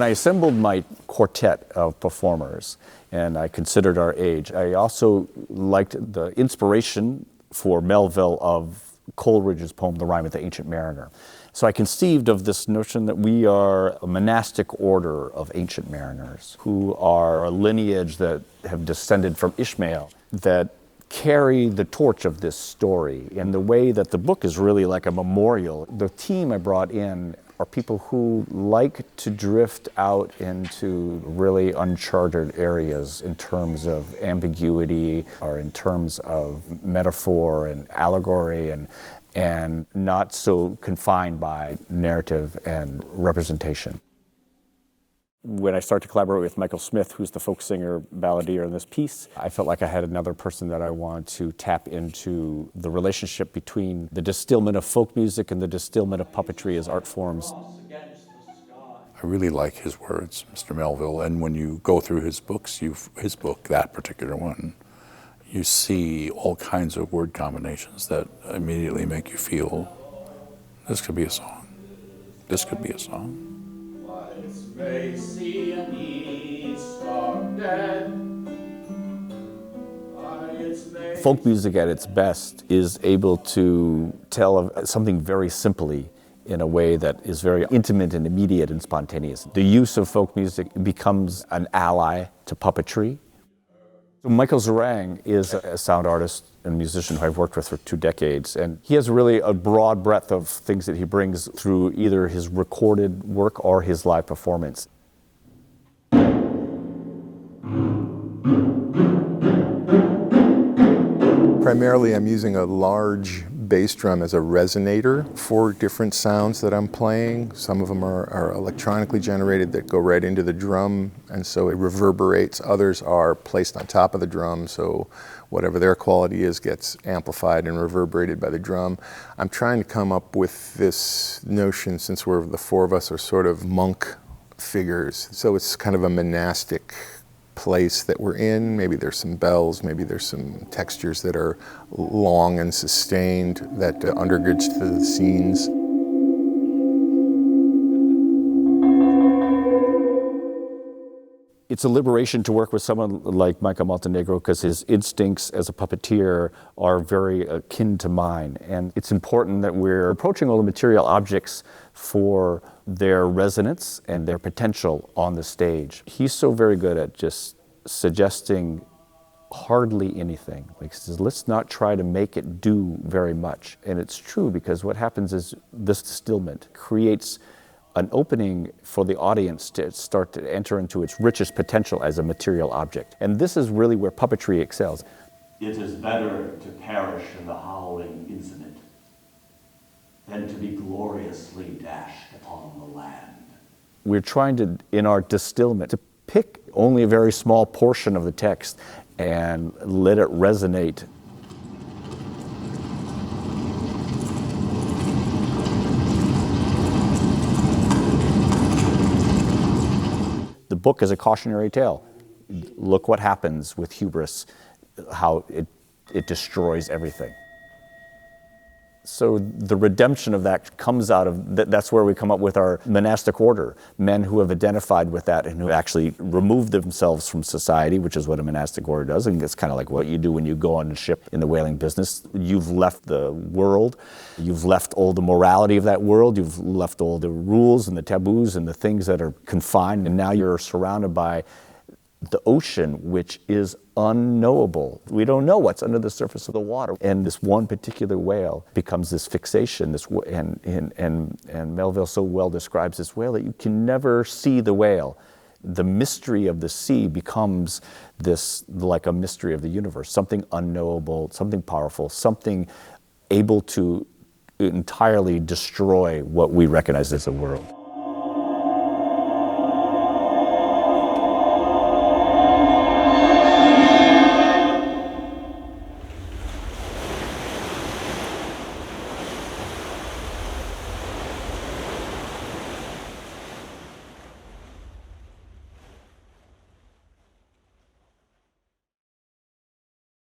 When I assembled my quartet of performers, and I considered our age, I also liked the inspiration for Melville of Coleridge's poem, The Rime of the Ancient Mariner. So I conceived of this notion that we are a monastic order of ancient mariners who are a lineage that have descended from Ishmael, that carry the torch of this story in the way that the book is really like a memorial. The team I brought in are people who like to drift out into really uncharted areas in terms of ambiguity or in terms of metaphor and allegory and not so confined by narrative and representation. When I started to collaborate with Michael Smith, who's the folk singer balladeer in this piece, I felt like I had another person that I wanted to tap into the relationship between the distillment of folk music and the distillment of puppetry as art forms. I really like his words, Mr. Melville, and when you go through his books, his book, that particular one, you see all kinds of word combinations that immediately make you feel, this could be a song. This could be a song. May see an east of dead. Folk music at its best is able to tell of something very simply in a way that is very intimate and immediate and spontaneous. The use of folk music becomes an ally to puppetry. So Michael Zerang is a sound artist and musician who I've worked with for 2 decades, and he has really a broad breadth of things that he brings through either his recorded work or his live performance. Primarily, I'm using a large bass drum as a resonator for different sounds that I'm playing. Some of them are electronically generated that go right into the drum, and so it reverberates. Others are placed on top of the drum, so whatever their quality is gets amplified and reverberated by the drum. I'm trying to come up with this notion, since the 4 of us are sort of monk figures, so it's kind of a monastic place that we're in. Maybe there's some bells, maybe there's some textures that are long and sustained that undergirds to the scenes. It's a liberation to work with someone like Michael Montenegro because his instincts as a puppeteer are very akin to mine. And it's important that we're approaching all the material objects for their resonance and their potential on the stage. He's so very good at just suggesting hardly anything. Like he says, let's not try to make it do very much. And it's true, because what happens is this distillment creates an opening for the audience to start to enter into its richest potential as a material object. And this is really where puppetry excels. It is better to perish in the howling incident than to be gloriously dashed upon the land. We're trying to, in our distillment, to pick only a very small portion of the text and let it resonate. The book is a cautionary tale. Look what happens with hubris, how it destroys everything. So the redemption of that comes out of, that's where we come up with our monastic order, men who have identified with that and who actually removed themselves from society, which is what a monastic order does. And it's kind of like what you do when you go on a ship in the whaling business. You've left the world, you've left all the morality of that world, you've left all the rules and the taboos and the things that are confined, and now you're surrounded by the ocean, which is unknowable. We don't know what's under the surface of the water. And this one particular whale becomes this fixation, and Melville so well describes this whale that you can never see the whale. The mystery of the sea becomes this, like a mystery of the universe, something unknowable, something powerful, something able to entirely destroy what we recognize as a world.